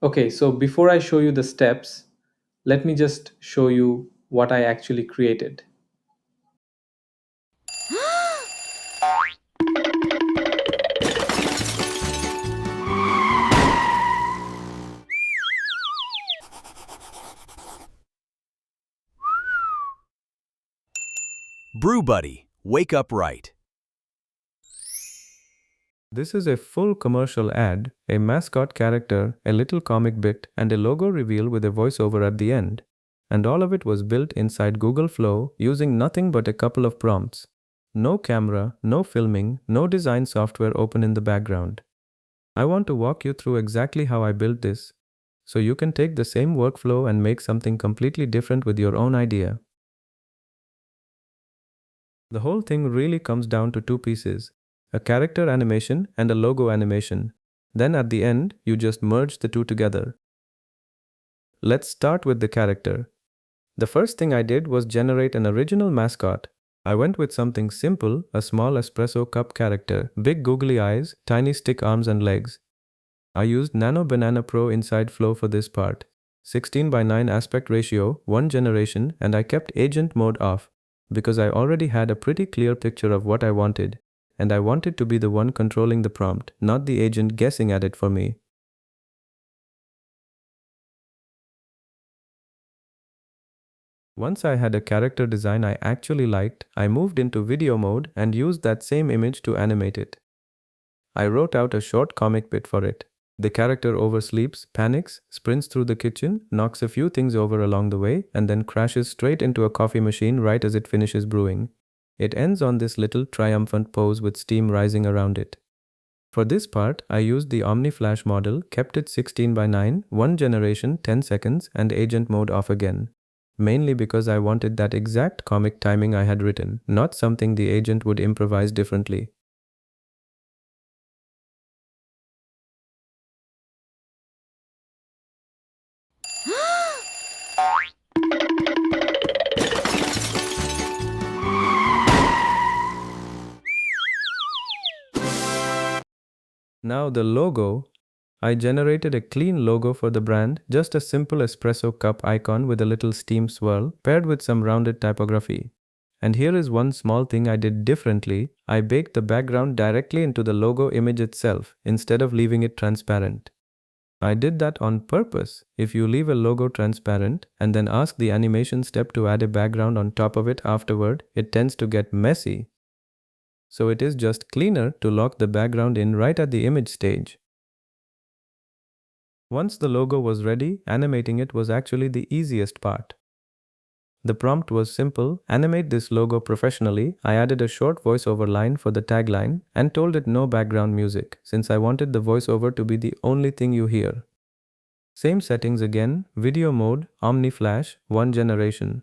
Okay, so before I show you the steps, let me just show you what I actually created. Brew Buddy, wake up right. This is a full commercial ad, a mascot character, a little comic bit, and a logo reveal with a voiceover at the end. And all of it was built inside Google Flow using nothing but a couple of prompts. No camera, no filming, no design software open in the background. I want to walk you through exactly how I built this, so you can take the same workflow and make something completely different with your own idea. The whole thing really comes down to two pieces, a character animation and a logo animation. Then at the end, you just merge the two together. Let's start with the character. The first thing I did was generate an original mascot. I went with something simple, a small espresso cup character, big googly eyes, tiny stick arms and legs. I used Nano Banana Pro inside Flow for this part. 16:9 aspect ratio, 1 generation, and I kept agent mode off because I already had a pretty clear picture of what I wanted, and I wanted to be the one controlling the prompt, not the agent guessing at it for me. Once I had a character design I actually liked, I moved into video mode and used that same image to animate it. I wrote out a short comic bit for it. The character oversleeps, panics, sprints through the kitchen, knocks a few things over along the way, and then crashes straight into a coffee machine right as it finishes brewing. It ends on this little triumphant pose with steam rising around it. For this part, I used the OmniFlash model, kept it 16:9, 1 generation, 10 seconds, and agent mode off again. Mainly because I wanted that exact comic timing I had written, not something the agent would improvise differently. Now the logo. I generated a clean logo for the brand, just a simple espresso cup icon with a little steam swirl, paired with some rounded typography. And here is one small thing I did differently. I baked the background directly into the logo image itself, instead of leaving it transparent. I did that on purpose. If you leave a logo transparent and then ask the animation step to add a background on top of it afterward, it tends to get messy. So it is just cleaner to lock the background in right at the image stage. Once the logo was ready, animating it was actually the easiest part. The prompt was simple: animate this logo professionally. I added a short voiceover line for the tagline and told it no background music, since I wanted the voiceover to be the only thing you hear. Same settings again, video mode, OmniFlash, 1 generation.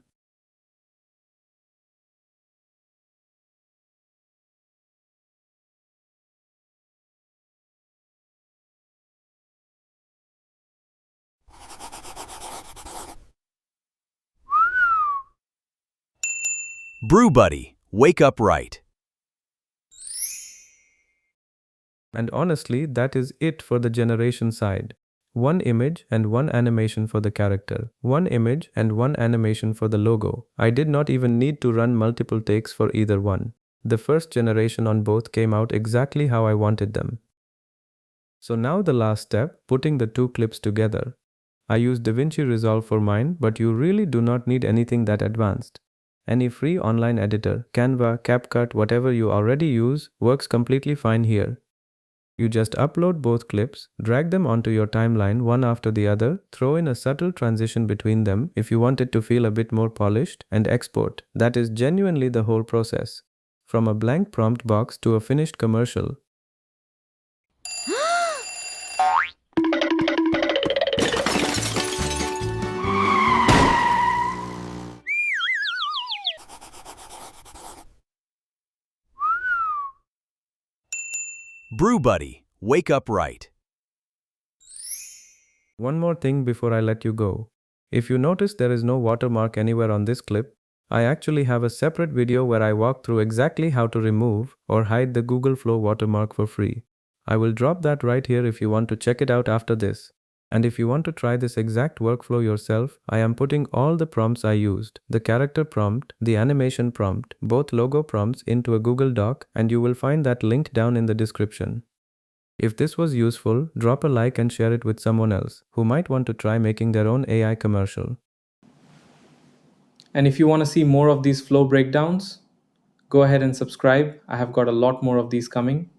Brew Buddy, wake up right. And honestly, that is it for the generation side. One image and one animation for the character. One image and one animation for the logo. I did not even need to run multiple takes for either one. The first generation on both came out exactly how I wanted them. So now the last step, putting the two clips together. I use DaVinci Resolve for mine, but you really do not need anything that advanced. Any free online editor, Canva, CapCut, whatever you already use, works completely fine here. You just upload both clips, drag them onto your timeline one after the other, throw in a subtle transition between them if you want it to feel a bit more polished, and export. That is genuinely the whole process. From a blank prompt box to a finished commercial. Brew Buddy, wake up right. One more thing before I let you go. If you notice there is no watermark anywhere on this clip, I actually have a separate video where I walk through exactly how to remove or hide the Google Flow watermark for free. I will drop that right here if you want to check it out after this. And if you want to try this exact workflow yourself, I am putting all the prompts I used, the character prompt, the animation prompt, both logo prompts into a Google Doc, and you will find that link down in the description. If this was useful, drop a like and share it with someone else who might want to try making their own AI commercial. And if you want to see more of these flow breakdowns, go ahead and subscribe. I have got a lot more of these coming.